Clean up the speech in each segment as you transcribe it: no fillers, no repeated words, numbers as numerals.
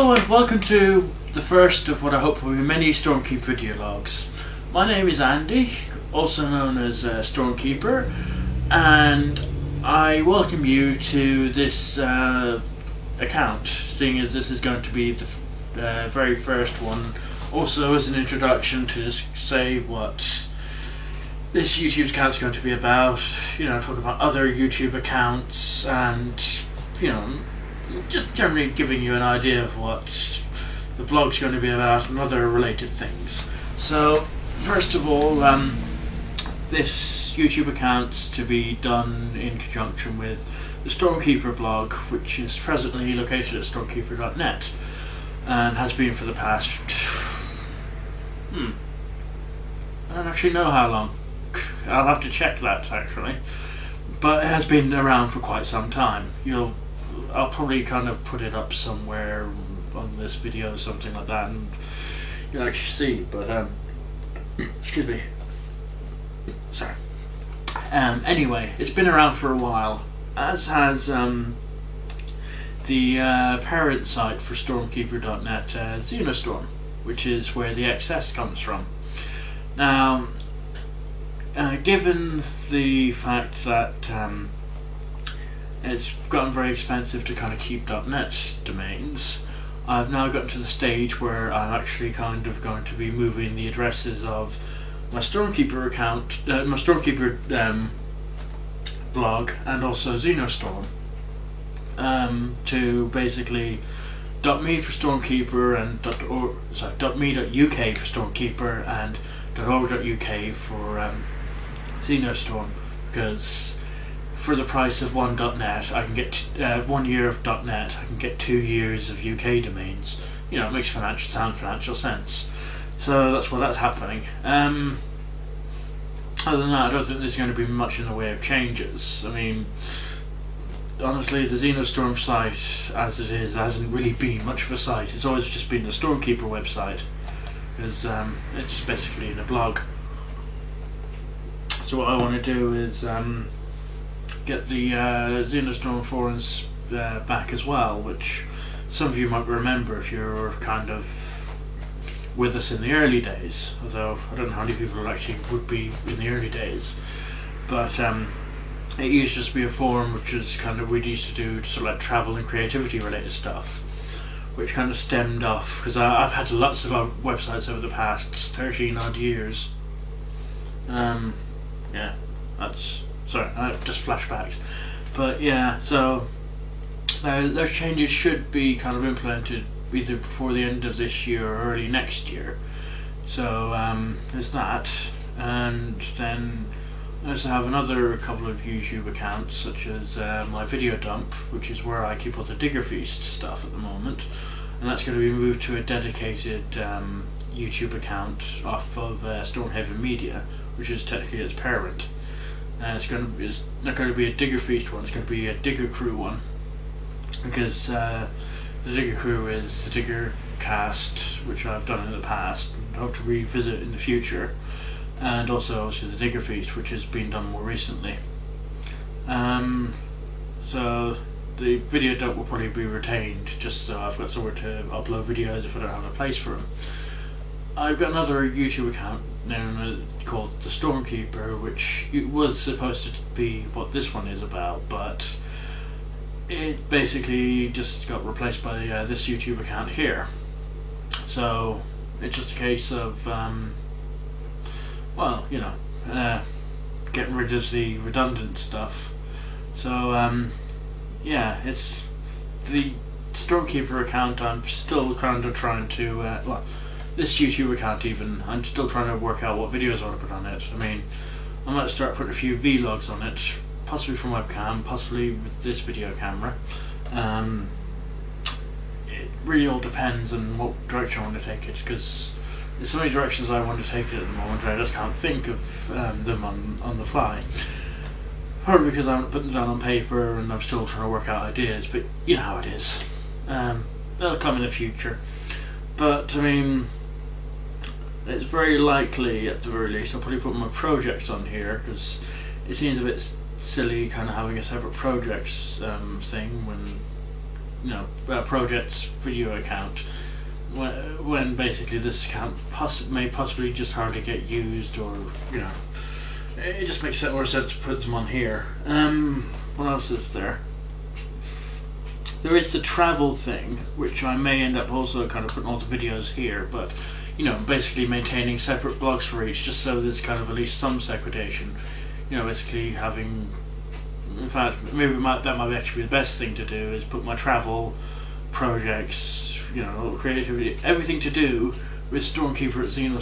Hello and welcome to the first of what I hope will be many Stormkeeper video logs. My name is Andy, also known as Stormkeeper, and I welcome you to this account, seeing as this is going to be the very first one. Also as an introduction to just say what this YouTube account is going to be about, you know, talk about other YouTube accounts and, you know, just generally giving you an idea of what the blog's going to be about and other related things. So, first of all, this YouTube account's to be done in conjunction with the Stormkeeper blog, which is presently located at stormkeeper.net and has been for the past I don't actually know how long. I'll have to check that actually, but it has been around for quite some time. I'll probably kind of put it up somewhere on this video or something like that, and you'll actually see. But excuse me. Sorry. Anyway, it's been around for a while, as has the parent site for Stormkeeper.net, Xenostorm, which is where the XS comes from. Now, given the fact that it's gotten very expensive to kind of keep .net domains, I've now gotten to the stage where I'm actually kind of going to be moving the addresses of my Stormkeeper account, my Stormkeeper blog, and also Xenostorm to basically .me for Stormkeeper and .me.uk for Stormkeeper and .org.uk for Xenostorm, because for the price of one .net, I can get 1 year of .net. I can get 2 years of UK domains. You know, it makes financial sense. So that's that's happening. Other than that, I don't think there's going to be much in the way of changes. I mean, honestly, the Xenostorm site, as it is, hasn't really been much of a site. It's always just been the Stormkeeper website, because it's just basically in a blog. So what I want to do is get the Xenostorm forums back as well, which some of you might remember if you're kind of with us in the early days, although I don't know how many people actually would be in the early days. But it used to just be a forum which is kind of, we used to do sort of like travel and creativity related stuff, which kind of stemmed off, because I've had lots of websites over the past 13 odd years. Yeah, that's, sorry, just flashbacks. But yeah, so those changes should be kind of implemented either before the end of this year or early next year. So there's that, and then I also have another couple of YouTube accounts, such as my Video Dump, which is where I keep all the Digger Feast stuff at the moment, and that's going to be moved to a dedicated YouTube account off of Stormhaven Media, which is technically its parent. It's not going to be a Digger Feast one, it's going to be a Digger Crew one, because the Digger Crew is the Digger Cast, which I've done in the past and hope to revisit in the future, and also obviously the Digger Feast, which has been done more recently. So the Video Dump will probably be retained, just so I've got somewhere to upload videos if I don't have a place for them. I've got another YouTube account known called the Stormkeeper, which was supposed to be what this one is about, but it basically just got replaced by this YouTube account here. So it's just a case of well, you know, getting rid of the redundant stuff. So yeah, it's the Stormkeeper account. I'm still kind of trying to well, this YouTube account even, I'm still trying to work out what videos I want to put on it. I mean, I might start putting a few vlogs on it, possibly from webcam, possibly with this video camera. It really all depends on what direction I want to take it, because there's so many directions I want to take it at the moment, and I just can't think of them on the fly. Probably because I haven't put them down on paper and I'm still trying to work out ideas, but you know how it is. They'll come in the future. But, I mean, it's very likely, at the very least, I'll probably put my projects on here, because it seems a bit silly kind of having a separate projects thing when project's video account, when basically this account may possibly just hardly get used, or it just makes more sense to put them on here. What else is there? There is the travel thing, which I may end up also kind of putting all the videos here, but basically maintaining separate blogs for each, just so there's kind of at least some segregation. Basically having, in fact, maybe that might actually be the best thing to do, is put my travel projects, creativity, everything to do with Stormkeeper at in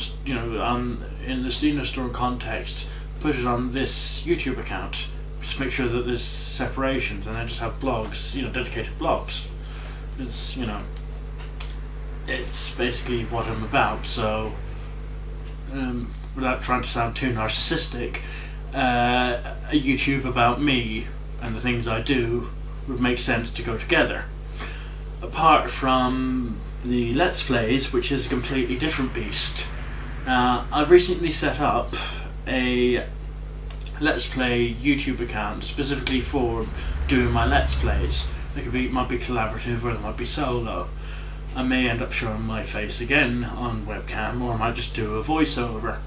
the Xenostorm context, put it on this YouTube account. Just make sure that there's separations, and then just have blogs, dedicated blogs. It's basically what I'm about. So, without trying to sound too narcissistic, a YouTube about me and the things I do would make sense to go together. Apart from the Let's Plays, which is a completely different beast. I've recently set up a Let's Play YouTube account specifically for doing my Let's Plays. It might be collaborative, or it might be solo. I may end up showing my face again on webcam, or I might just do a voiceover.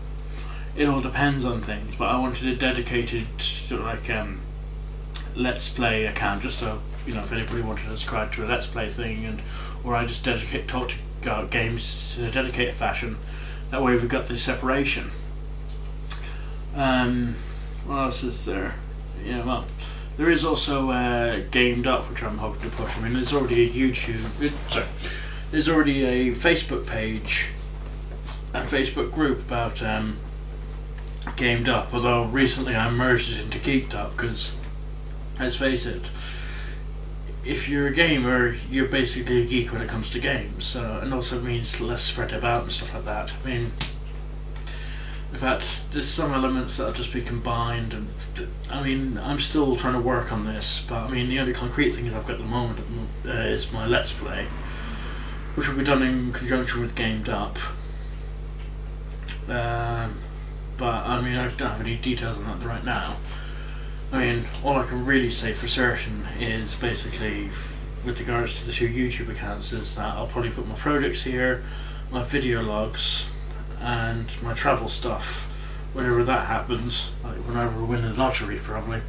It all depends on things, but I wanted a dedicated sort of Let's Play account, just so if anybody wanted to subscribe to a Let's Play thing, or I just talk to games in a dedicated fashion. That way we've got the separation. What else is there? There is also Gamed Up, which I'm hoping to push. There's already a there's already a Facebook page and Facebook group about Gamed Up, although recently I merged it into Geeked Up, because, let's face it, if you're a gamer, you're basically a geek when it comes to games, and also it means less spread about and stuff like that. In fact, there's some elements that'll just be combined, and I'm still trying to work on this, but the only concrete things I've got at the moment is my Let's Play, which will be done in conjunction with Gamed Up. But I don't have any details on that right now. All I can really say for certain is basically, with regards to the two YouTube accounts, is that I'll probably put my projects here, my video logs, and my travel stuff whenever that happens, like whenever we win the lottery, probably.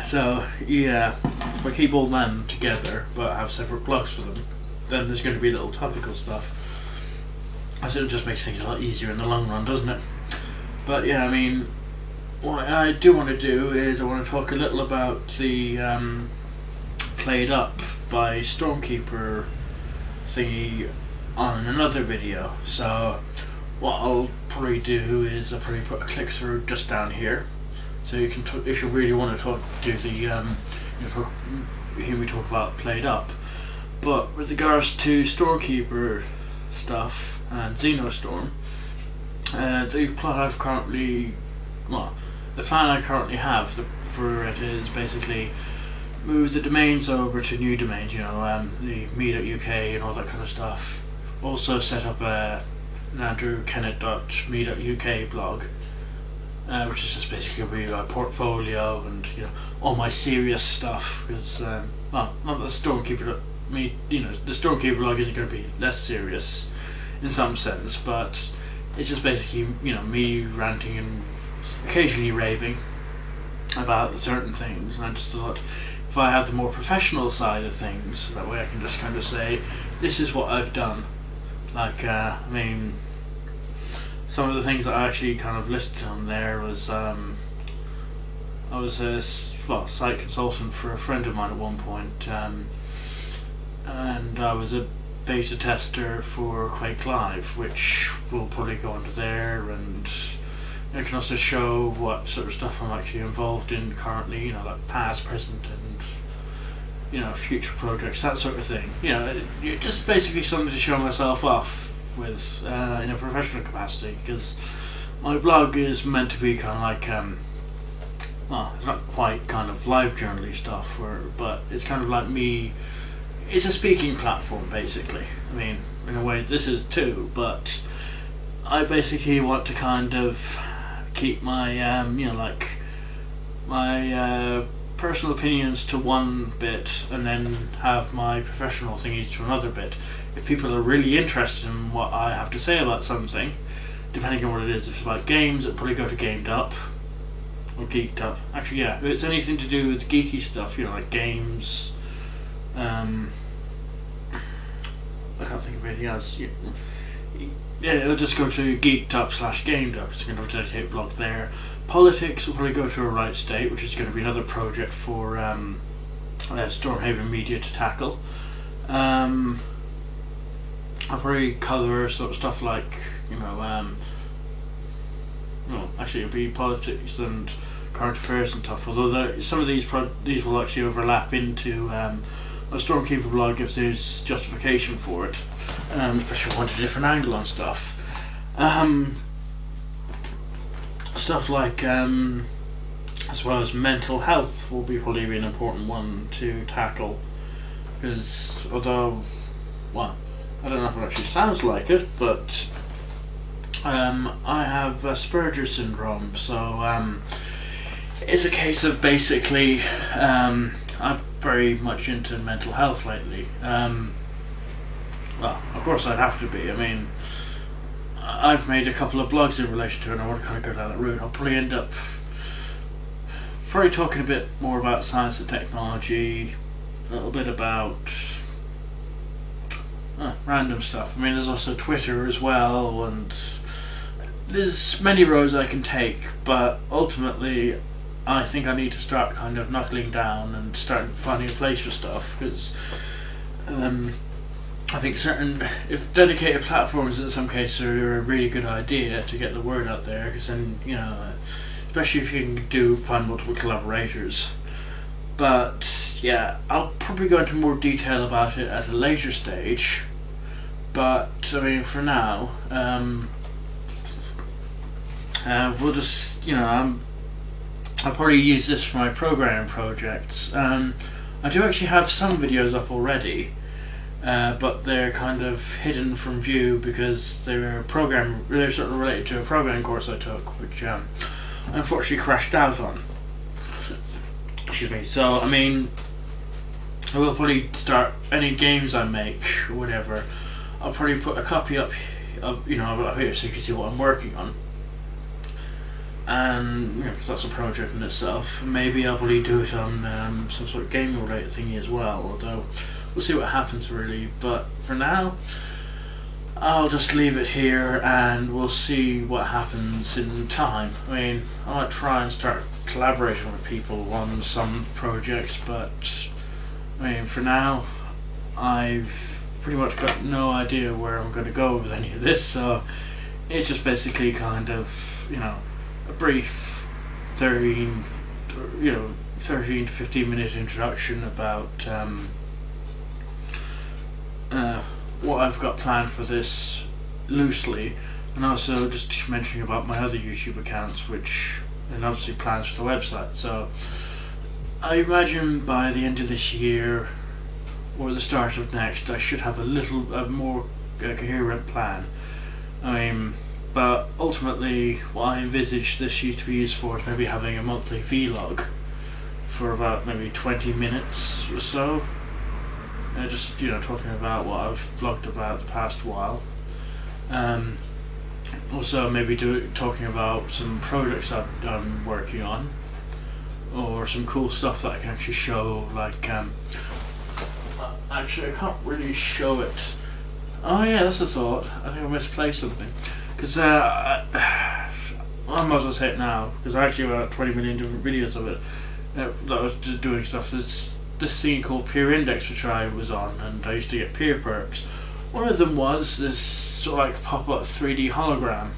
So yeah, if I keep all them together but have separate blogs for them, then there's going to be little topical stuff. So it just makes things a lot easier in the long run, doesn't it? But yeah, what I do want to do is I want to talk a little about the Played Up by Stormkeeper thingy on another video. So what I'll probably do is I'll probably put a click through just down here, so you can if you really want to hear me talk about Played Up. But with regards to Stormkeeper stuff and Xenostorm, the plan I currently have for it is basically move the domains over to new domains, the me.uk and all that kind of stuff. Also set up an andrewkennett.me.uk blog, which is just basically going to be my portfolio and all my serious stuff. Because not the Stormkeeper the Stormkeeper blog isn't going to be less serious in some sense, but it's just basically me ranting and occasionally raving about certain things. And I just thought, if I have the more professional side of things, that way I can just kind of say, this is what I've done. Like, some of the things that I actually kind of listed on there was, I was a site consultant for a friend of mine at one point, and I was a beta tester for Quake Live, which will probably go onto there, and I can also show what sort of stuff I'm actually involved in currently, like past, present, and future projects, that sort of thing. Just basically something to show myself off with in a professional capacity, because my blog is meant to be kind of like it's not quite kind of live journal-y stuff, but it's kind of like me. It's a speaking platform, basically. In a way this is too, but I basically want to kind of keep my my personal opinions to one bit and then have my professional thingies to another bit. If people are really interested in what I have to say about something, depending on what it is, if it's about games, it'll probably go to Gamed Up or Geeked Up. Actually, yeah, if it's anything to do with geeky stuff, you know, like games, I can't think of anything else. Yeah, it'll just go to Geeked Up / Gamed Up. It's going to have a dedicated blog there. Politics will probably go to A Right State, which is going to be another project for Stormhaven Media to tackle. I'll probably cover sort of stuff like, actually it'll be politics and current affairs and stuff. Although some of these will actually overlap into a Stormkeeper blog if there's justification for it, especially if I want a different angle on stuff. Stuff like, as well as mental health will probably be an important one to tackle, because although, well, I don't know if it actually sounds like it, but I have Asperger's syndrome, so it's a case of basically I'm very much into mental health lately. Well, of course I'd have to be. I mean, I've made a couple of blogs in relation to it and I want to kind of go down that route. I'll probably end up talking a bit more about science and technology, a little bit about random stuff. I mean, there's also Twitter as well, and there's many roads I can take, but ultimately I think I need to start kind of knuckling down and start finding a place for stuff, because I think if dedicated platforms in some cases are a really good idea to get the word out there, because then, especially if you can find multiple collaborators. But yeah, I'll probably go into more detail about it at a later stage, but I mean, for now, we'll just, I'll probably use this for my programming projects. I do actually have some videos up already, but they're kind of hidden from view because they're sort of related to a programming course I took, which I unfortunately crashed out on. Excuse me. So I mean, I will probably start any games I make or whatever. I'll probably put a copy up of up here so you can see what I'm working on. And because that's a project in itself. Maybe I'll probably do it on some sort of gaming related thingy as well, although we'll see what happens really. But for now, I'll just leave it here and we'll see what happens in time. I mean, I might try and start collaborating with people on some projects, but I mean, for now I've pretty much got no idea where I'm going to go with any of this, so it's just basically kind of, a brief 13 to 15 minute introduction about what I've got planned for this loosely, and also just mentioning about my other YouTube accounts, and obviously plans for the website. So I imagine by the end of this year or the start of next, I should have a more coherent plan. I mean, but ultimately what I envisage this to be used for is maybe having a monthly vlog for about maybe 20 minutes or so. Just talking about what I've vlogged about the past while. Also maybe talking about some projects I'm working on, or some cool stuff that I can actually show, like actually I can't really show it. Oh yeah, that's a thought. I think I misplaced something, because I might as well say it now, because I actually have about 20 million different videos of it that I was just doing stuff. There's this thing called Peer Index which I was on, and I used to get peer perks. One of them was this sort of like pop-up 3D hologram.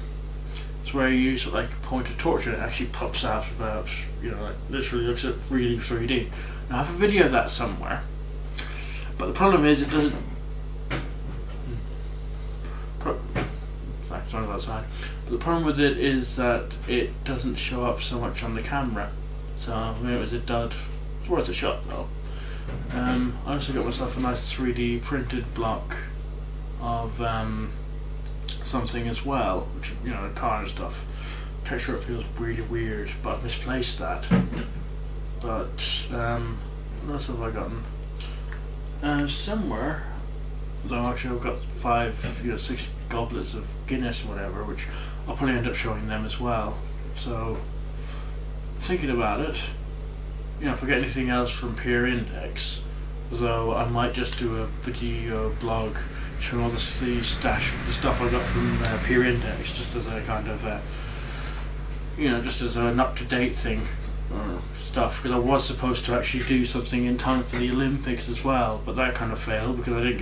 It's where you sort of like point a torch and it actually pops out about, like literally looks at really 3D. Now I have a video of that somewhere, but the problem is it doesn't. Sorry about that. But the problem with it is that it doesn't show up so much on the camera. So I mean, it was a dud. It's worth a shot though. I also got myself a nice 3D printed block of something as well, which, a car and stuff. Texture it feels really weird, but I've misplaced that. But what else have I gotten? Somewhere, though actually I've got 6 goblets of Guinness or whatever, which I'll probably end up showing them as well. So, thinking about it, if I get anything else from Peer Index, though I might just do a video blog showing all the stuff I got from Peer Index, just as a kind of, just as an up-to-date thing. Stuff, because I was supposed to actually do something in time for the Olympics as well, but that kind of failed because I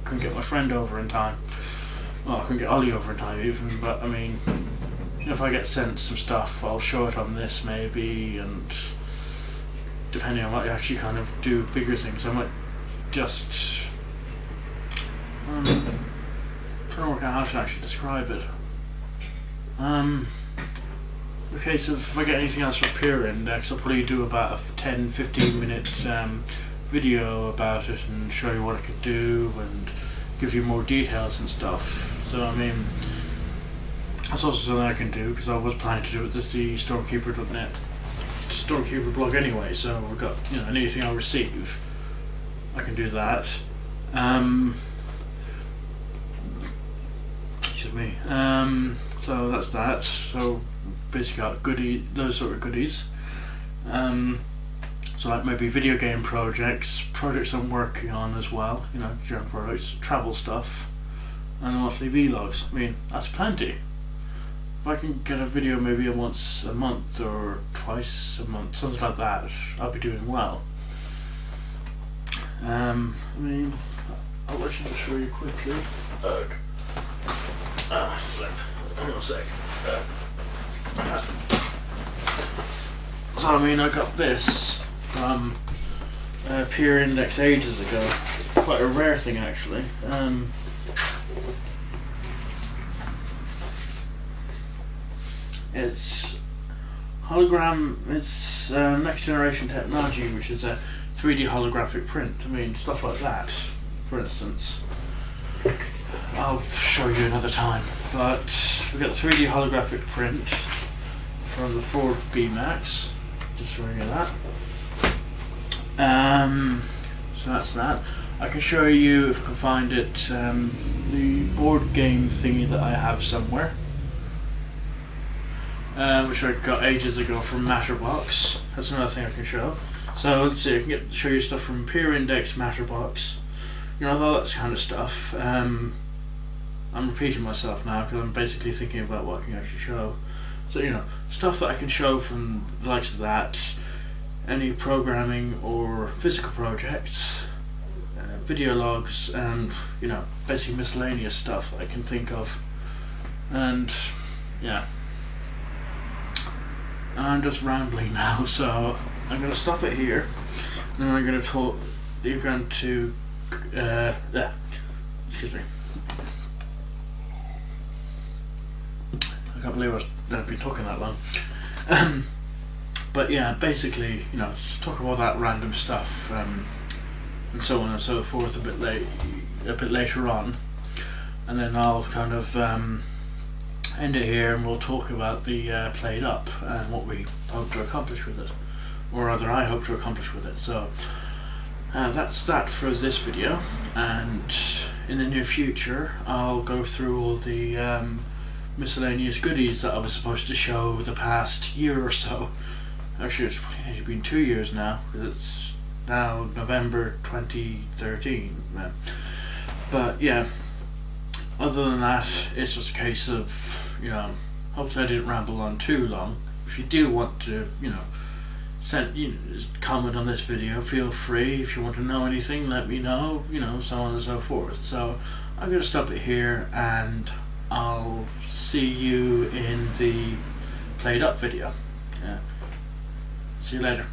couldn't get my friend over in time. Well, I couldn't get Ollie over in time even, but I mean, if I get sent some stuff, I'll show it on this maybe, and depending, I might actually kind of do bigger things. I might just trying to work out how to actually describe it. Okay, so if I get anything else from Peer Index, I'll probably do about a 10-15 minute video about it and show you what I could do and give you more details and stuff. So I mean, that's also something I can do, because I was planning to do it with the Stormkeeper.net Stormkeeper blog anyway. So we've got, anything I receive, I can do that. Excuse me. So that's that. So basically got those sort of goodies. So like maybe video game projects I'm working on as well, general projects, travel stuff, and monthly vlogs. I mean, that's plenty. If I can get a video maybe once a month or twice a month, something like that, I'll be doing well. I mean, I'll actually just show you quickly. Flip. Hang on a sec. So I mean, I got this from Peer Index ages ago. Quite a rare thing actually. It's hologram. It's next generation technology, which is a 3D holographic print. I mean, stuff like that, for instance. I'll show you another time. But we've got the 3D holographic print from the Ford B-Max. Just showing you that. So that's that. I can show you, if I can find it, the board game thingy that I have somewhere, which I got ages ago from Matterbox. That's another thing I can show. So let's see, I can show you stuff from Peer Index, Matterbox, all that kind of stuff. I'm repeating myself now because I'm basically thinking about what I can actually show. So stuff that I can show from the likes of that, any programming or physical projects, video logs, and basically miscellaneous stuff that I can think of. And yeah, I'm just rambling now, so I'm going to stop it here, and then I'm going to talk. You're going to excuse me. I can't believe I've been talking that long. But yeah, basically, talk about that random stuff, and so on and so forth a bit later on, and then I'll kind of end it here, and we'll talk about the Played Up and what we hope to accomplish with it, or rather I hope to accomplish with it. So that's that for this video, and in the near future I'll go through all the miscellaneous goodies that I was supposed to show the past year or so. Actually, it's probably been 2 years now, because it's now November 2013. But yeah, other than that, it's just a case of, hopefully I didn't ramble on too long. If you do want to, comment on this video, feel free. If you want to know anything, let me know, so on and so forth. So I'm going to stop it here, and I'll see you in the Played Up video. Yeah. See you later.